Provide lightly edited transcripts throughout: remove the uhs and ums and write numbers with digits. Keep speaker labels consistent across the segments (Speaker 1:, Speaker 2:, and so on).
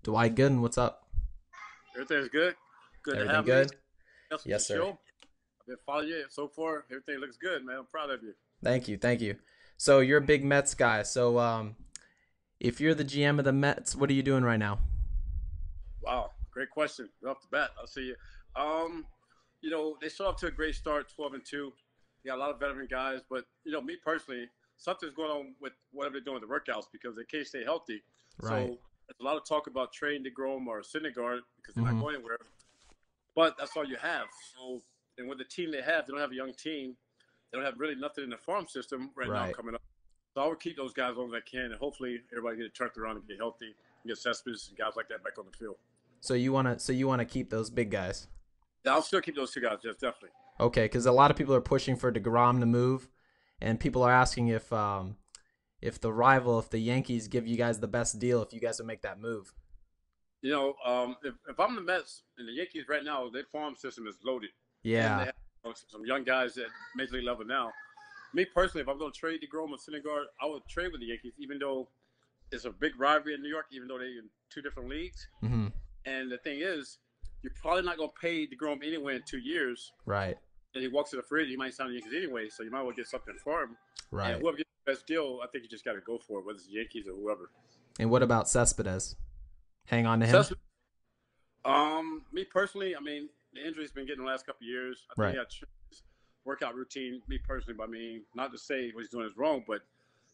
Speaker 1: Dwight Gooden, what's up?
Speaker 2: Everything's good. Good to
Speaker 1: Everything
Speaker 2: have me.
Speaker 1: good?
Speaker 2: That's what the
Speaker 1: Yes, sir.
Speaker 2: show. I've been following you so far. Everything looks good, man. I'm proud of you.
Speaker 1: Thank you, thank you. So you're a big Mets guy. So if you're the GM of the Mets, what are you doing right now?
Speaker 2: Wow, great question. Right off the bat, I'll see you. Um, they start off to a great start, 12-2. You got a lot of veteran guys, but me personally, something's going on with whatever they're doing with the workouts because they can't stay healthy.
Speaker 1: Right.
Speaker 2: So there's a lot of talk about trading DeGrom or Syndergaard because they're not
Speaker 1: Mm-hmm.
Speaker 2: going anywhere. But that's all you have. So, and with the team they have, they don't have a young team. They don't have really nothing in the farm system right now
Speaker 1: Right.
Speaker 2: coming up. So I would keep those guys as long as I can, and hopefully everybody get it turned around and get healthy, and get Cespedes and guys like that back on the field.
Speaker 1: So you wanna keep those big guys.
Speaker 2: Yeah, I'll still keep those two guys, just definitely.
Speaker 1: Okay, because a lot of people are pushing for DeGrom to move, and people are asking if the Yankees give you guys the best deal, if you guys would make that move.
Speaker 2: If I'm the Mets and the Yankees right now, their farm system is loaded, and they
Speaker 1: Yeah.
Speaker 2: have some young guys at major league level now. Me personally, if I'm going to trade DeGrom or Syndergaard, I would trade with the Yankees, even though it's a big rivalry in New York, even though they're in two different leagues.
Speaker 1: Mm-hmm.
Speaker 2: And the thing is, you're probably not going to pay DeGrom anyway in 2 years.
Speaker 1: Right.
Speaker 2: And he walks to the free agent, he might sign the Yankees anyway, so you might well get something for him. And
Speaker 1: Right.
Speaker 2: whoever gets the best deal, I think you just got to go for it, whether it's the Yankees or whoever.
Speaker 1: And what about Cespedes? Hang on to
Speaker 2: So
Speaker 1: him.
Speaker 2: that's me personally. I mean, the injury's been getting the last couple of years. I think
Speaker 1: Right.
Speaker 2: he got his workout routine. Me personally, but I mean, not to say what he's doing is wrong, but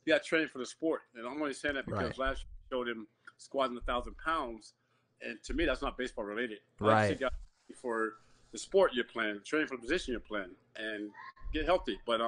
Speaker 2: he got trained for the sport, and I'm only saying that
Speaker 1: Right.
Speaker 2: because last year showed him squatting 1,000 pounds, and to me, that's not baseball related. I like to see
Speaker 1: Right.
Speaker 2: guys for the sport you're playing, training for the position you're playing, and get healthy. But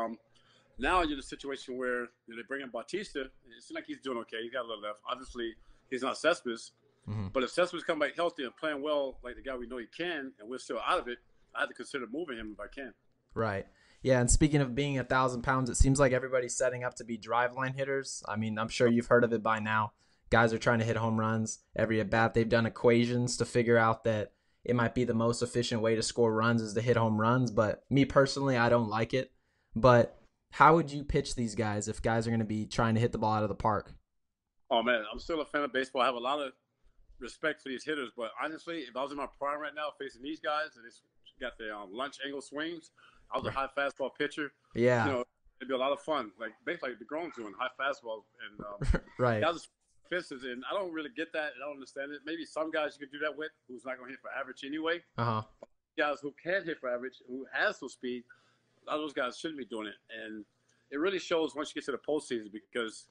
Speaker 2: now you're in a situation where they bring in Bautista. It seems like he's doing okay. He's got a little left. Obviously, he's not Cespedes.
Speaker 1: Mm-hmm.
Speaker 2: But if Cespedes come back healthy and playing well, like the guy we know he can, and we're still out of it, I have to consider moving him if I can.
Speaker 1: Right. Yeah, and speaking of being 1,000 pounds, it seems like everybody's setting up to be driveline hitters. I mean, I'm sure you've heard of it by now. Guys are trying to hit home runs every at bat. They've done equations to figure out that it might be the most efficient way to score runs is to hit home runs. But me personally, I don't like it. But how would you pitch these guys if guys are going to be trying to hit the ball out of the park?
Speaker 2: Oh man, I'm still a fan of baseball. I have a lot of respect for these hitters, but honestly, if I was in my prime right now facing these guys and it's got the lunch angle swings, I was a
Speaker 1: Right.
Speaker 2: high fastball pitcher. You
Speaker 1: Yeah.
Speaker 2: know, it'd be a lot of fun. Like basically like the Grown doing high fastballs and
Speaker 1: Right.
Speaker 2: guys fences, and I don't really get that. And I don't understand it. Maybe some guys you could do that with, who's not going to hit for average anyway.
Speaker 1: Uh huh.
Speaker 2: Guys who can hit for average, who has some speed, a lot of those guys shouldn't be doing it. And it really shows once you get to the postseason because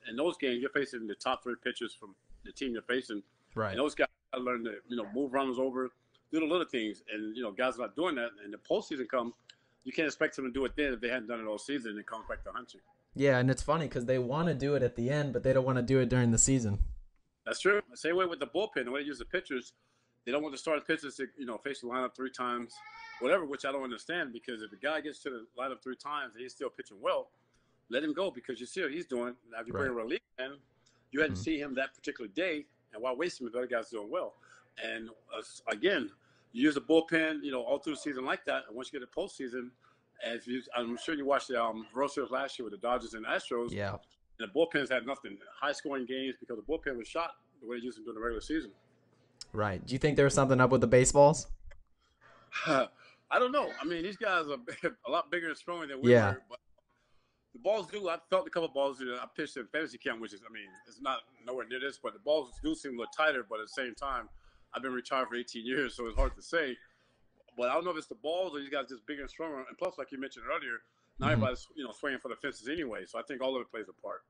Speaker 2: in those games you're facing the top three pitchers from the team you're facing, and
Speaker 1: Right.
Speaker 2: those guys got to learn to move runners over, do the little things. And guys are not doing that. And the postseason come, you can't expect them to do it then if they hadn't done it all season. And it comes back to hunt you.
Speaker 1: Yeah, and it's funny because they want to do it at the end, but they don't want to do it during the season.
Speaker 2: That's true. The same way with the bullpen, the way they use the pitchers, they don't want the starting pitchers to face the lineup three times, whatever. Which I don't understand because if a guy gets to the lineup three times and he's still pitching well, let him go because you see what he's doing. Now, if you bring
Speaker 1: Right.
Speaker 2: a relief in, you hadn't
Speaker 1: Mhm.
Speaker 2: seen him that particular day, and why waste him if the other guy's doing well? And again, you use a bullpen, all through the season like that. And once you get to postseason, I'm sure you watched the World Series last year with the Dodgers and Astros,
Speaker 1: Yeah.
Speaker 2: and the bullpens had nothing, high scoring games because the bullpen was shot the way they used them during the regular season.
Speaker 1: Right. Do you think there was something up with the baseballs?
Speaker 2: I don't know. I mean, these guys are a lot bigger and stronger than we
Speaker 1: Yeah.
Speaker 2: were, but the balls do. I felt a couple of balls that I pitched in fantasy camp, which is, I mean, it's not nowhere near this, but the balls do seem a little tighter. But at the same time, I've been retired for 18 years, so it's hard to say. But I don't know if it's the balls or these guys just bigger and stronger. And plus, like you mentioned earlier, now
Speaker 1: Hmm.
Speaker 2: everybody's swinging for the fences anyway. So I think all of it plays a part.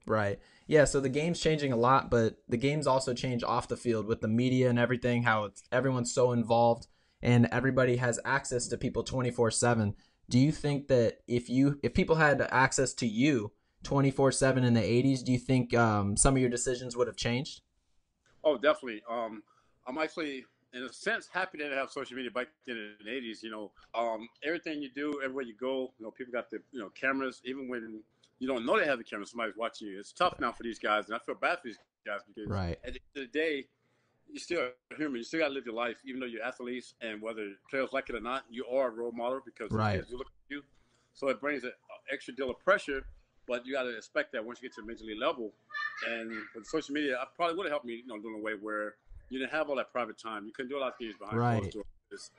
Speaker 1: Right. Yeah. So the game's changing a lot, but the game's also changed off the field with the media and everything. How everyone's so involved and everybody has access to people 24/7. Do you think that if people had access to you 24/7 in the 80s, do you think some of your decisions would have changed?
Speaker 2: Oh, definitely. I'm actually, in a sense, happy that I have social media back in the '80s. Everything you do, everywhere you go, people got the cameras. Even when you don't know they have the camera, somebody's watching you. It's tough now for these guys, and I feel bad for these guys because
Speaker 1: Right.
Speaker 2: at the end of the day, you're still a human. You still got to live your life, even though you're athletes, and whether players like it or not, you are a role model because those
Speaker 1: Right.
Speaker 2: kids do look at you. So it brings an extra deal of pressure. but you got to expect that once you get to the major league level. And with social media, I probably would have helped me, doing a way where you didn't have all that private time. You couldn't do a lot of things behind closed
Speaker 1: Right.
Speaker 2: doors.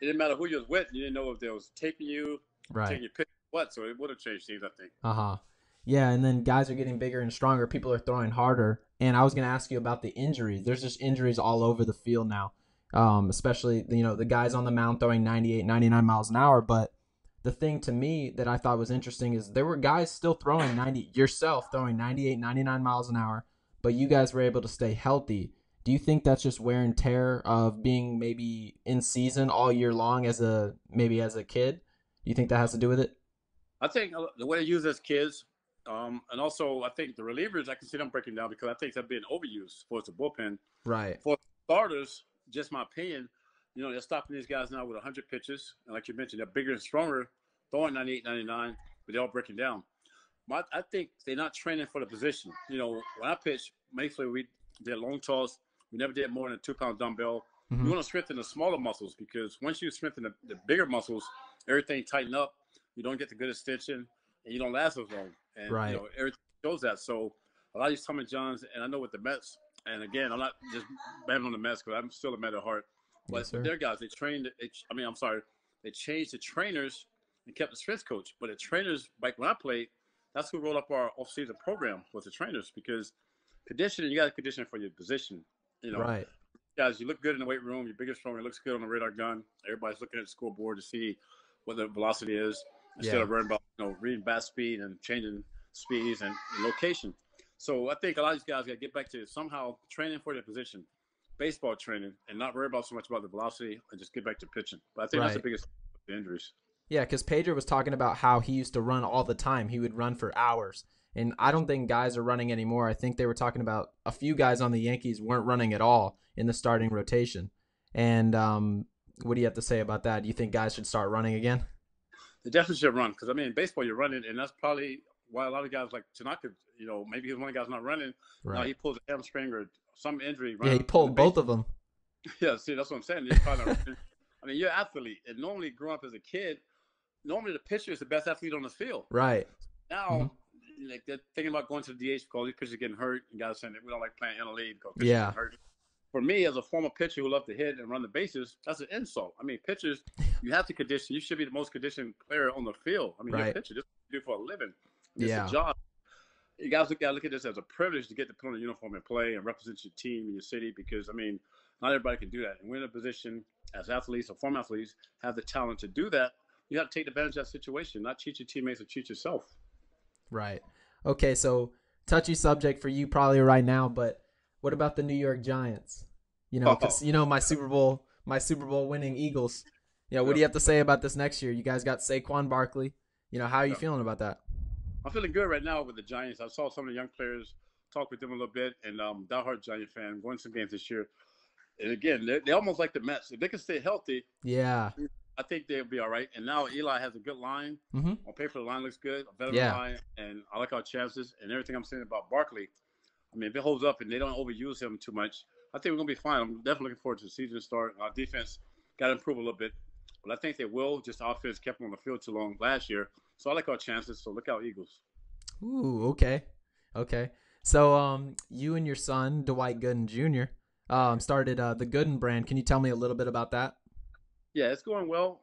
Speaker 2: It didn't matter who you was with. You didn't know if they was taping you, taking
Speaker 1: Right.
Speaker 2: your picture, what. So it would have changed things, I think.
Speaker 1: Uh-huh. Yeah, and then guys are getting bigger and stronger. People are throwing harder. And I was going to ask you about the injuries. There's just injuries all over the field now. Especially, the guys on the mound throwing 98, 99 miles an hour. But the thing to me that I thought was interesting is there were guys still throwing 98, 99 miles an hour, but you guys were able to stay healthy. Do you think that's just wear and tear of being maybe in season all year long as a kid? Do you think that has to do with it?
Speaker 2: I think the way they use as kids, and also I think the relievers, I can see them breaking down because I think they're being overused for the bullpen.
Speaker 1: Right.
Speaker 2: For starters, just my opinion, they're stopping these guys now with 100 pitches. And like you mentioned, they're bigger and stronger, throwing 98, 99, but they're all breaking down. I think they're not training for the position. When I pitch, basically we did long toss. We never did more than a 2-pound dumbbell.
Speaker 1: Mm-hmm.
Speaker 2: You want to strengthen the smaller muscles because once you strengthen the bigger muscles, everything tighten up. You don't get the good extension, and you don't last as long. And
Speaker 1: right.
Speaker 2: Everything shows that. So a lot of these Tommy Johns, and I know with the Mets, and again, I'm not just banging on the Mets because I'm still a Met at heart. But
Speaker 1: Yes, sir.
Speaker 2: their guys, they trained. They changed the trainers and kept the strength coach. But the trainers, like when I played, that's who rolled up our off-season program was the trainers because conditioning, you got to condition for your position.
Speaker 1: Right.
Speaker 2: Guys, you look good in the weight room. You're bigger, stronger. It looks good on the radar gun. Everybody's looking at the scoreboard to see what the velocity is instead of worrying about reading bat speed and changing speeds and location. So I think a lot of these guys got to get back to somehow training for their position, baseball training, and not worry about so much about the velocity and just get back to pitching. But I think that's the biggest injuries.
Speaker 1: Yeah, because Pedro was talking about how he used to run all the time. He would run for hours. And I don't think guys are running anymore. I think they were talking about a few guys on the Yankees weren't running at all in the starting rotation. And what do you have to say about that? Do you think guys should start running again?
Speaker 2: They definitely should run because, in baseball, you're running, and that's probably why a lot of guys like Tanaka, maybe one guy's not running.
Speaker 1: Right.
Speaker 2: Now he pulls a hamstring or some injury.
Speaker 1: Yeah, he pulled both of them.
Speaker 2: Yeah, see, that's what I'm saying. You're probably not running. You're an athlete, and normally growing up as a kid, normally the pitcher is the best athlete on the field.
Speaker 1: Right.
Speaker 2: Now, they're thinking about going to the DH because these pitchers are getting hurt, and guys saying that we don't like playing NL because pitchers get hurt. For me, as a former pitcher who loved to hit and run the bases, that's an insult. Pitchers, you have to condition. You should be the most conditioned player on the field. You're a pitcher. This is what you do for a living. It's a job. You guys got to look at this as a privilege to get to put on a uniform and play and represent your team and your city because, not everybody can do that. And we're in a position as athletes or former athletes have the talent to do that. You have to take advantage of that situation, not cheat your teammates or cheat yourself.
Speaker 1: Right. Okay, so touchy subject for you probably right now, but what about the New York Giants? Because my Super Bowl winning Eagles. What do you have to say about this next year? You guys got Saquon Barkley. How are you feeling about that?
Speaker 2: I'm feeling good right now with the Giants. I saw some of the young players, talk with them a little bit, and diehard Giant fan, going some games this year. And again, they're almost like the Mets. If they can stay healthy, I think they'll be all right. And now Eli has a good line.
Speaker 1: Mm-hmm.
Speaker 2: On paper, the line looks good, a veteran line, and I like our chances. And everything I'm saying about Barkley, if it holds up and they don't overuse him too much, I think we're going to be fine. I'm definitely looking forward to the season start. Our defense got to improve a little bit, but I think they will. Just the offense kept them on the field too long last year. So I like our chances. So look out, Eagles.
Speaker 1: Ooh, okay. So you and your son, Dwight Gooden Jr., started the Gooden Brand. Can you tell me a little bit about that?
Speaker 2: Yeah, it's going well.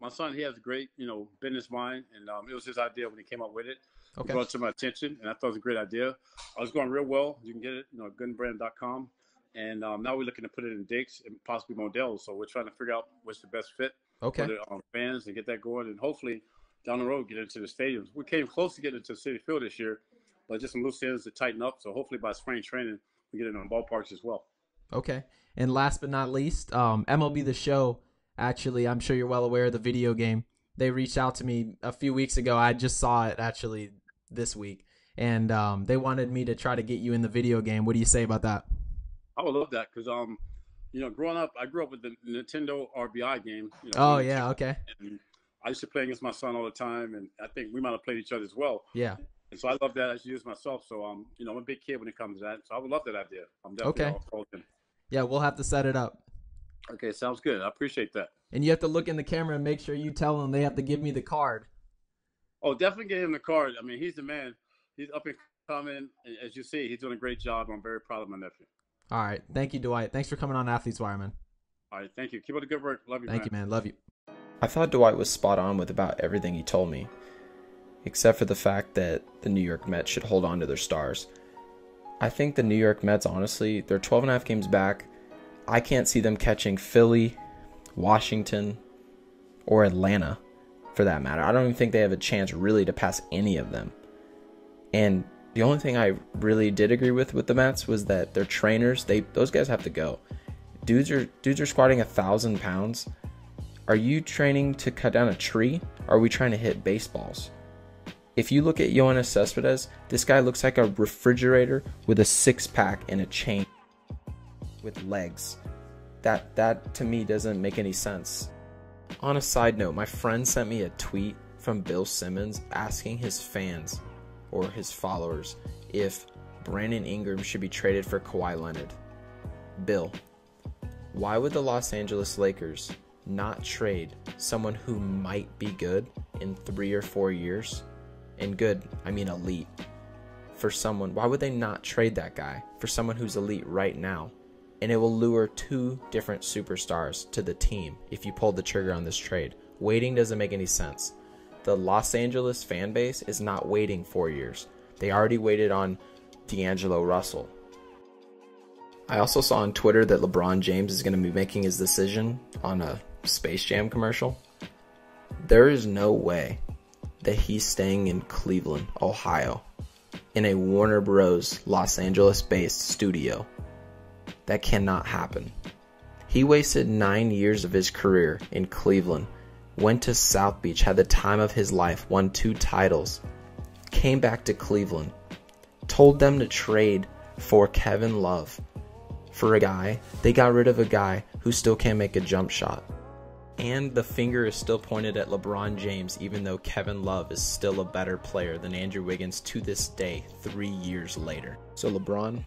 Speaker 2: My son, he has a great, business mind, and it was his idea when he came up with it. Okay. It brought it to my attention, and I thought it was a great idea. I was going real well. You can get it, goodenbrand.com. And now we're looking to put it in Dick's and possibly Modell's. So we're trying to figure out what's the best fit for the fans and get that going. And hopefully down the road, get into the stadiums. We came close to getting into City Field this year, but just some loose ends to tighten up. So hopefully by spring training, we get it in ballparks as well. Okay.
Speaker 1: And last but not least, MLB The Show, actually, I'm sure you're well aware of the video game. They reached out to me a few weeks ago. I just saw it actually this week. And they wanted me to try to get you in the video game. What do you say about that?
Speaker 2: I would love that because, growing up, I grew up with the Nintendo RBI game.
Speaker 1: Okay.
Speaker 2: And I used to play against my son all the time, and I think we might have played each other as well.
Speaker 1: Yeah.
Speaker 2: And so I love that. I should use myself. So, I'm a big kid when it comes to that. So I would love that idea. I'm definitely all in.
Speaker 1: Yeah, we'll have to set it up.
Speaker 2: Okay, sounds good. I appreciate that.
Speaker 1: And you have to look in the camera and make sure you tell them they have to give me the card.
Speaker 2: Oh, definitely get him the card. He's the man. he's up and coming. And as you see, he's doing a great job. I'm very proud of my nephew.
Speaker 1: All right. Thank you, Dwight. Thanks for coming on Athletes Wire, man.
Speaker 2: All right, thank you. Keep up the good work. Love you,
Speaker 1: Thank you, man. Love you.
Speaker 3: I thought Dwight was spot on with about everything he told me, except for the fact that the New York Mets should hold on to their stars. I think the New York Mets, honestly, they're 12 and a half games back. I can't see them catching Philly, Washington, or Atlanta, for that matter. I don't even think they have a chance really to pass any of them. And the only thing I really did agree with the Mets was that their trainers, those guys have to go. Dudes are squatting 1,000 pounds. Are you training to cut down a tree? Or are we trying to hit baseballs? If you look at Yoenis Cespedes, this guy looks like a refrigerator with a six-pack and a chain with legs. That to me doesn't make any sense. On a side note, my friend sent me a tweet from Bill Simmons asking his fans or his followers if Brandon Ingram should be traded for Kawhi Leonard. Bill, why would the Los Angeles Lakers not trade someone who might be good in 3 or 4 years? And good, I mean elite. For someone, why would they not trade that guy for someone who's elite right now? And it will lure 2 different superstars to the team if you pull the trigger on this trade. Waiting doesn't make any sense. The Los Angeles fan base is not waiting 4 years. They already waited on D'Angelo Russell. I also saw on Twitter that LeBron James is going to be making his decision on a Space Jam commercial. There is no way that he's staying in Cleveland, Ohio, in a Warner Bros. Los Angeles-based studio. That cannot happen. He wasted 9 years of his career in Cleveland, went to South Beach, had the time of his life, won 2 titles, came back to Cleveland, told them to trade for Kevin Love. For a guy, they got rid of a guy who still can't make a jump shot. And the finger is still pointed at LeBron James, even though Kevin Love is still a better player than Andrew Wiggins to this day, 3 years later. So LeBron,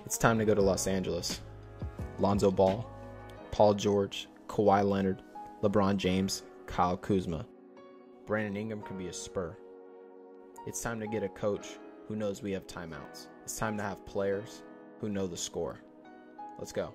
Speaker 3: it's time to go to Los Angeles. Lonzo Ball, Paul George, Kawhi Leonard, LeBron James, Kyle Kuzma. Brandon Ingram could be a Spur. It's time to get a coach who knows we have timeouts. It's time to have players who know the score. Let's go.